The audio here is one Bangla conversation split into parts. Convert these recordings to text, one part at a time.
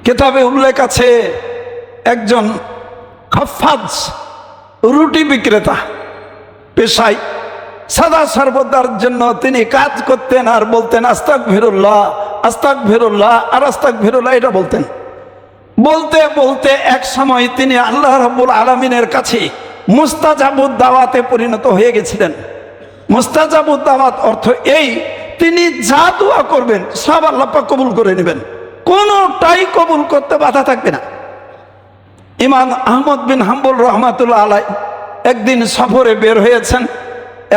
কিতাবে উল্লেখ আছে একজন খাফফাজ রুটি বিক্রেতা পেশায় সাদা সর্বদার জন্য তিনি কাজ করতেন আর বলতেন আস্তাগফিরুল্লাহ আস্তাগফিরুল্লাহ আর আস্তাগফিরুল্লাহ, এটা বলতেন। বলতে বলতে এক সময় তিনি আল্লাহ রাব্বুল আলামিনের কাছে মুস্তাজাবুদ দাওয়াতে পরিণত হয়ে গেছিলেন। মুস্তাজাবুদ দাওয়াত অর্থ এই, তিনি যা দোয়া করবেন সব আল্লাহ পাক কবুল করে নেবেন, কোনোটাই কবুল করতে বাধা থাকবে না। ইমাম আহমদ বিন হাম্বল রহমাতুল্লাহ আলাই একদিন সফরে বের হয়েছেন,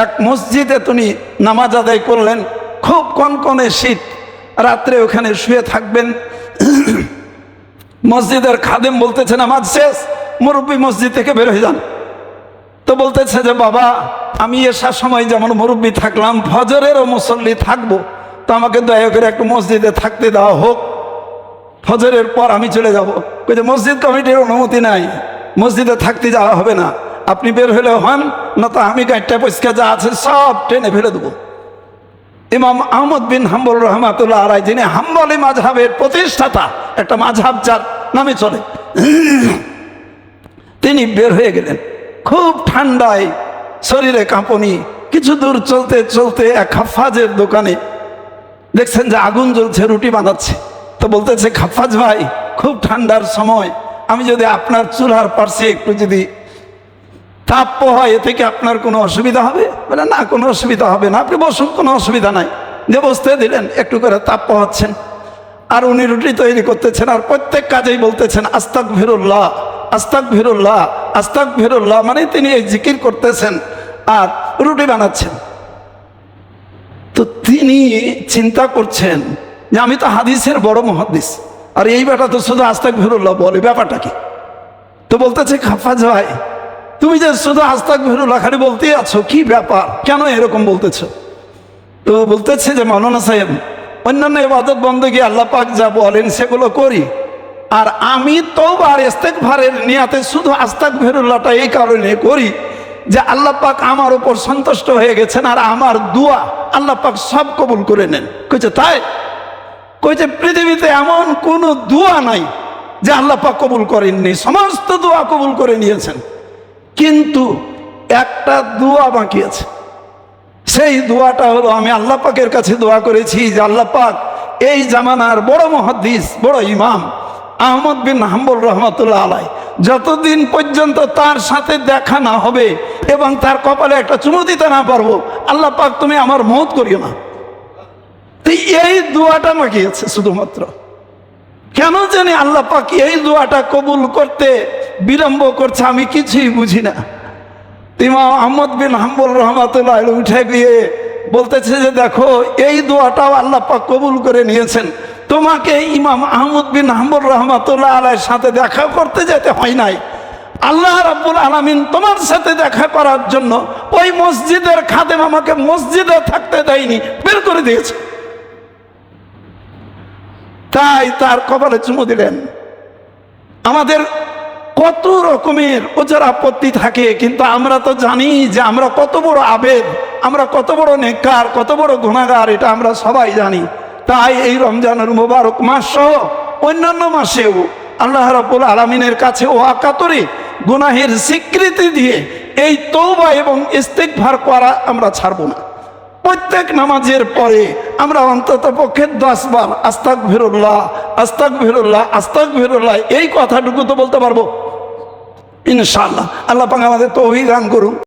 এক মসজিদে তিনি নামাজ আদায় করলেন। খুব কনকনে শীত, রাত্রে ওখানে শুয়ে থাকবেন। মসজিদের খাদেম বলতেছে নামাজ শেষ, মুরব্বী মসজিদ থেকে বের হয়ে যান। তো বলতেছে যে বাবা, আমি এসার সময় যেমন মুরব্বী থাকলাম, ফজরেরও মুসল্লি থাকবো, তো আমাকে দয়া করে একটু মসজিদে থাকতে দেওয়া হোক, ফজরের পর আমি চলে যাব। যে মসজিদ কমিটির অনুমতি নাই, মসজিদে থাকতে যাওয়া হবে না, আপনি বের হলে হন, না তো আমি গাড়িটা পরিষ্কার যা আছে সব টেনে ফেলে দেবো। ইমাম আহমদ বিন হাম্বল রহমাতুল্লাহ আলাই, যিনি হাম্বলি মাযহাবের প্রতিষ্ঠাতা, একটা মাযহাব যার নামে চলে, তিনি বের হয়ে গেলেন। খুব ঠান্ডায় শরীরে কাঁপুনি। কিছু দূর চলতে চলতে এক খাফফাজের দোকানে দেখছেন যে আগুন জ্বলছে, রুটি বানাচ্ছে। তো বলতেছে খাফফাজ ভাই, খুব ঠান্ডার সময় আমি যদি আপনার চুলার পাশে একটু যদি তাপ হয়, এ থেকে আপনার কোনো অসুবিধা হবে? বলে না, কোনো অসুবিধা হবে না, আপনি বসুন, কোনো অসুবিধা নাই। যে বসতে দিলেন, একটু করে তাপ পোহাচ্ছেন আর উনি রুটি তৈরি করতেছেন, আর প্রত্যেক কাজেই বলতেছেন আস্তাগফিরুল্লাহ আস্তাগফিরুল্লাহ আস্তাগফিরুল্লাহ, মানে তিনি এই জিকির করতেছেন আর রুটি বানাচ্ছেন। তো তিনি চিন্তা করছেন যে আমি তো হাদিসের বড় মুহাদ্দিস, আর এই বেটা তো শুধু আস্তাগফিরুল্লাহ বলে, ব্যাপারটা কি? তো বলতেছে খাফফাজ ভাই, তুমি যে শুধু আস্তাগফিরুল্লাহ খালি বলতেই আছো, কি ব্যাপার, কেন এরকম বলতেছো? তো বলতেছে যে মাওলানা সাহেব, অন্যান্য ইবাদত বন্দেগী আল্লাহ পাক যা বলেন সেগুলো করি, আর আমি তওবা আর ইস্তেগফারের নিয়াতে শুধু আস্তাগফিরুল্লাহটা এই কারণে করি যে আল্লাহ পাক আমার উপর সন্তুষ্ট হয়ে গেছেন, আর আমার দোয়া আল্লাহ পাক সব কবুল করে নেন। কইছে তাই? কইছে পৃথিবীতে এমন কোনো দোয়া নাই যে আল্লাহ পাক কবুল করেননি, সমস্ত দোয়া কবুল করে নিয়েছেন, কিন্তু একটা দোয়া বাকি আছে। সেই দোয়াটা হলো, আমি আল্লাহ পাকের কাছে দোয়া করেছি যে আল্লাহ পাক এই জামানার বড় মুহাদ্দিস, বড় ইমাম আহমদ বিন হাম্বল রহমাতুল্লাহ আলাই, যতদিন পর্যন্ত তার সাথে দেখা না হবে এবং তার কপালে একটা চুমু দিতে না পারবো, আল্লাহ পাক তুমি আমার মওত করিও না। তো এই দোয়াটা বাকি আছে শুধুমাত্র। কেন জানি আল্লাহ পাক এই দোয়াটা কবুল করতে বিলম্ব করছে, আমি কিছুই বুঝি না। ইমাম আহমদ বিন হাম্বল রহমাতুল্লাহ উঠে গিয়ে বলতেছে যে দেখো, এই দোয়াটাও আল্লাহ পাক কবুল করে নিয়েছেন, তোমাকে ইমাম আহমদ বিন হাম্বল রহমাতুল্লাহ আলাইহির সাথে দেখা করতে যেতে হয় নাই, আল্লাহ রাব্বুল আলামিন তোমার সাথে দেখা করার জন্য ওই মসজিদের খাদেম আমাকে মসজিদে থাকতে দেয়নি, বের করে দিয়েছে। তাই তার কপালে চুমু দিলেন। আমাদের কত রকমের ওজার আপত্তি থাকে, কিন্তু আমরা তো জানি যে আমরা কত বড় আবেদ, আমরা কত বড় নেককার, কত বড় গুনাহগার, এটা আমরা সবাই জানি। তাই এই রমজানের মোবারক মাস সহ অন্যান্য মাসেও আল্লাহ রাব্বুল আলামিনের কাছে ওয়াকাতরে গুনাহের স্বীকৃতি দিয়ে এই তওবা এবং ইস্তেগফার করা আমরা ছাড়ব না। প্রত্যেক নামাজের পরে আমরা অন্তত পক্ষে 10 বার আস্তাগফিরুল্লাহ আস্তাগফিরুল্লাহ আস্তাগফিরুল্লাহ এই কথাটুকু তো বলতে পারবো ইনশাআল্লাহ। আল্লাহ পাক আমাদের তৌফিক দান করুন।